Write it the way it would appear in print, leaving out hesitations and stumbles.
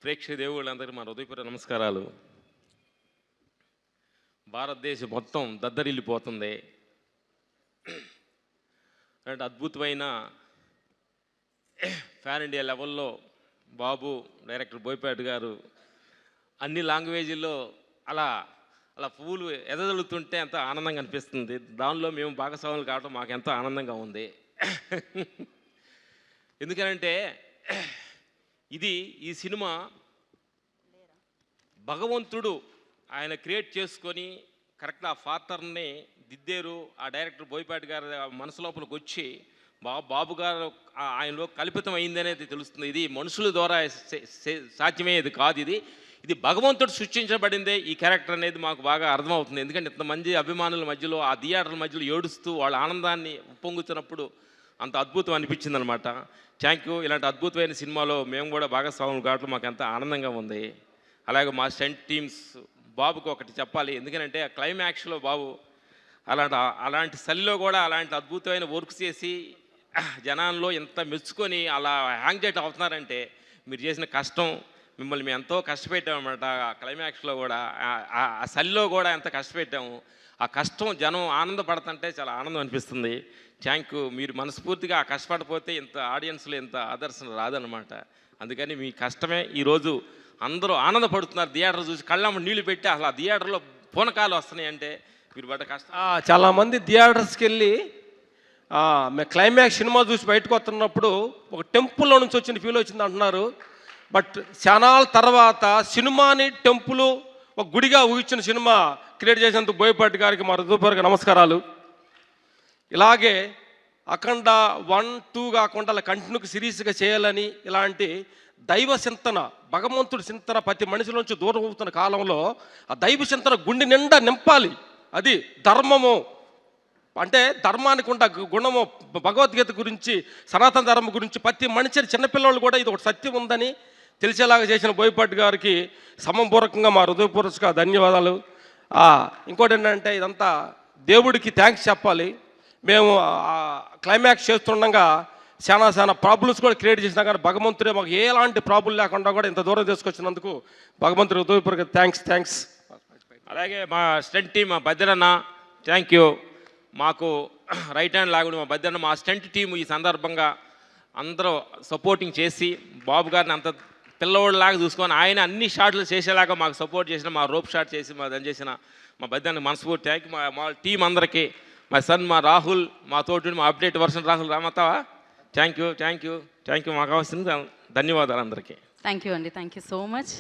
ప్రేక్షక దేవుళ్ళందరికీ మా హృదయపూర్వక నమస్కారాలు. భారతదేశం మొత్తం దద్దరిల్లిపోతుంది. అంటే అద్భుతమైన ఫ్యాన్ ఇండియా లెవెల్లో బాబు డైరెక్టర్ బోయపాటి గారు అన్ని లాంగ్వేజీల్లో అలా అలా పువ్వులు ఎదజల్లుతుంటే ఎంతో ఆనందంగా అనిపిస్తుంది. దానిలో మేము భాగస్వాములు కావడం మాకు ఎంతో ఆనందంగా ఉంది. ఎందుకనంటే ఈ సినిమా భగవంతుడు ఆయన క్రియేట్ చేసుకొని కరెక్ట్ ఆ ఫాదర్ని దిద్దేరు. ఆ డైరెక్టర్ బోయపాటి గారి మనసు లోపలికి వచ్చి బాబు గారు ఆయనలో కల్పితం అయింది అనేది తెలుస్తుంది. ఇది మనుషుల ద్వారా సాధ్యమయ్యేది కాదు. ఇది భగవంతుడు సృష్టించబడిందే ఈ క్యారెక్టర్ అనేది మాకు బాగా అర్థమవుతుంది. ఎందుకంటే ఇంతమంది అభిమానుల మధ్యలో ఆ థియేటర్ల మధ్యలో ఏడుస్తూ వాళ్ళ ఆనందాన్ని ఉప్పొంగుతున్నప్పుడు అంత అద్భుతం అనిపించింది అనమాట. Thank you. ఇలాంటి అద్భుతమైన సినిమాలో మేము కూడా భాగస్వాములు కావడం మాకు ఎంత ఆనందంగా ఉంది. అలాగే మా స్టంట్ టీమ్స్ బాబుకి ఒకటి చెప్పాలి. ఎందుకంటే ఆ క్లైమాక్స్లో బాబు అలాంటి చలిలో కూడా అలాంటి అద్భుతమైన వర్క్ చేసి జనాల్లో ఎంత మెచ్చుకొని అలా హ్యాంగ్ చేయటం అవుతున్నారంటే మీరు చేసిన కష్టం, మిమ్మల్ని మేము ఎంతో కష్టపెట్టామన్నమాట. ఆ క్లైమాక్స్లో కూడా ఆ చలిలో కూడా ఎంత కష్టపెట్టాము. ఆ కష్టం జనం ఆనందపడుతుంటే చాలా ఆనందం అనిపిస్తుంది. Thank you. మీరు మనస్ఫూర్తిగా ఆ కష్టపడిపోతే ఇంత ఆడియన్స్లో ఇంత ఆదర్శన రాదనమాట. అందుకని మీ కష్టమే ఈరోజు అందరూ ఆనందపడుతున్నారు. థియేటర్ చూసి కళ్ళమ్మ నీళ్లు పెట్టి అసలు ఆ థియేటర్లో పూనకాలు వస్తున్నాయి అంటే మీరు పడ్డ కష్టం. చాలామంది థియేటర్స్కి వెళ్ళి మేము క్లైమాక్స్ సినిమా చూసి బయటకు వస్తున్నప్పుడు ఒక టెంపుల్లో నుంచి వచ్చిన ఫీల్ వచ్చింది అంటున్నారు. బట్ చాలా తర్వాత సినిమాని టెంపుల్ ఒక గుడిగా ఊహించిన సినిమా క్రియేట్ చేసినందుకు బోయపాటి గారికి మా హృదయపూర్వక నమస్కారాలు. ఇలాగే అఖండ 1, 2 కాకుండా అలా కంటిన్యూగా సిరీస్గా చేయాలని ఇలాంటి దైవ చింతన, భగవంతుడి చింతన ప్రతి మనిషి నుంచి దూరం అవుతున్న కాలంలో ఆ దైవ చింతన గుండె నిండా నింపాలి. అది ధర్మము అంటే ధర్మానికి ఉన్న గుణము, భగవద్గీత గురించి, సనాతన ధర్మం గురించి ప్రతి మనిషి చిన్నపిల్లలు కూడా ఇది ఒక సత్యం ఉందని తెలిసేలాగా చేసిన బోయపాటి గారికి సమపూర్వకంగా మా హృదయపూర్వక ధన్యవాదాలు. ఇంకోటి ఏంటంటే ఇదంతా దేవుడికి థ్యాంక్స్ చెప్పాలి. మేము క్లైమాక్స్ చేస్తుండగా చాలా ప్రాబ్లమ్స్ కూడా క్రియేట్ చేసినా కానీ భగవంతుడే మాకు ఎలాంటి ప్రాబ్లం లేకుండా కూడా ఇంత దూరం తీసుకొచ్చినందుకు భగవంతుడి హృదయపూర్వక థ్యాంక్స్. అలాగే మా స్టంట్ టీం మా భద్రన్న థ్యాంక్ యూ. మాకు రైట్ హ్యాండ్ లాగుడు మా భద్రన్న, మా స్టంట్ టీం ఈ సందర్భంగా అందరూ సపోర్టింగ్ చేసి బాబు గారిని అంత పిల్లవాళ్ళలాగా చూసుకొని ఆయన అన్ని షాట్లు చేసేలాగా మాకు సపోర్ట్ చేసిన, మా రోప్ షాట్ చేసి మా దాన్ని చేసిన మా భద్రానికి మనస్ఫూర్తి థ్యాంక్ యూ. మా టీం అందరికీ, మా సన్ మా రాహుల్, మా తోటి మా అప్డేట్ వర్షన్ రాహుల్ రామతావా థ్యాంక్ యూ. మాకు కావాల్సింది ధన్యవాదాలు అందరికీ. థ్యాంక్ యూ అండి. Thank you so much.